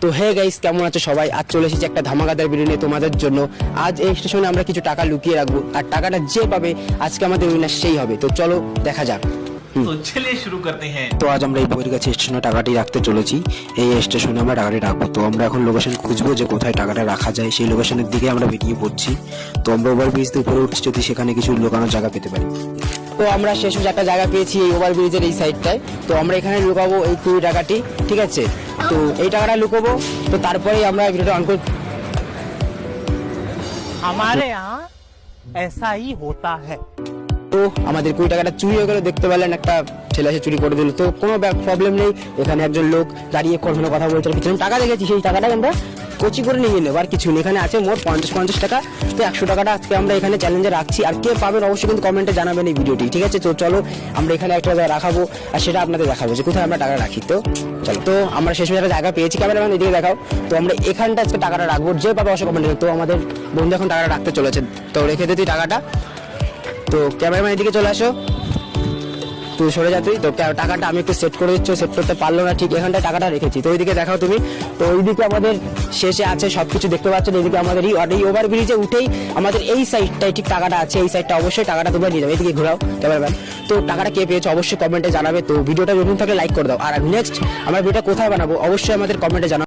তো hey guys, কেমন আছো সবাই? আজ চলে এসেছি একটা ধামাকাদার ভিডিও নিয়ে তোমাদের জন্য। আজ এই স্টেশনে আমরা কিছু টাকা লুকিয়ে রাখবো, আর টাকাটা যে পাবে আজকে আমাদের উইনার সেই হবে। তো চলো দেখা যাক। तो चलिए शुरू करते हैं। তো আজ আমরা এই বইরগাছি স্টেশনে টাকাটি রাখতে চলেছি। এই স্টেশনে আমরা টাকাটি রাখবো। তো আমরা এখন লোকেশন খুঁজবো যে কোথায় টাকাটা রাখা যায়, সেই লোকেশনের দিকে আমরা বেরিয়ে পড়ছি। তো আমরা ওভারব্রিজ দিয়ে উপরে উঠছি, যদি সেখানে কিছু লুকানোর জায়গা পেতে পারি। তো আমরা শেষ একটা জায়গা পেয়েছি এই ওভারব্রিজের এই সাইডটায়। তো আমরা এখানে লুকাবো এই 20 টাকাটি, ঠিক আছে? তো এই টাকাটা লুকাবো, তো তারপরেই আমরা ভিডিওটা অন করব। हमारे यहाँ ऐसा ही होता है। তো আমাদের 20 টাকাটা চুরি হয়ে গেল, দেখতে পেলেন একটা ছেলে এসে চুরি করে দিল। তো কোনো প্রবলেম নেই, এখানে একজন লোক দাঁড়িয়ে কোনো কথা বলছে, কিছু টাকা দেখেছি, সেই টাকাটা আমরা কচি করে নিয়ে নেবো, আর কিছু নেই। এখানে আছে মোট 50 টাকা। তো 100 টাকাটা আজকে আমরা এখানে চ্যালেঞ্জে রাখছি, আর কে পাবেন অবশ্যই কিন্তু কমেন্টে জানাবেন এই ভিডিওটি, ঠিক আছে? তো চলো আমরা এখানে একটা জায়গা রাখাবো, আর সেটা আপনাদের দেখাবো যে কোথায় আমরা টাকা রাখি। তো চলো, তো আমরা শেষ একটা জায়গা পেয়েছি, ক্যামেরাম্যান এদিকে দেখাও। তো আমরা এখানটা আজকে টাকাটা রাখবো, যে পাবে অবশ্যই কমেন্টে। তো আমাদের বন্ধু এখন টাকাটা রাখতে চলেছে, তো রেখে দে তুই টাকাটা। তো ক্যামেরাম্যান এদিকে চলে আসো, তুই সরে যা তুই। তো টাকাটা আমি একটু সেট করে দিচ্ছি, সেট করতে পারলো না, ঠিক এখানটায় টাকাটা রেখেছি। তো ওইদিকে দেখাও তুমি। তো ওইদিকে আমাদের শেষে আছে সবকিছু দেখতে পাচ্ছ। এইদিকে আমাদের এই ওভার ব্রিজে উঠেই আমাদের এই সাইডটাই ঠিক টাকাটা আছে, এই সাইডটা অবশ্যই টাকাটা তোমরা নিয়ে যাবে। এদিকে ঘোরাও ক্যামেরাম্যান। তো টাকাটা কে পেয়েছো অবশ্যই কমেন্টে জানাবে। তো ভিডিওটা নতুন থাকলে লাইক করে দাও, আর নেক্সট আমরা ভিডিওটা কোথায় বানাবো অবশ্যই আমাদের কমেন্টে জানাও।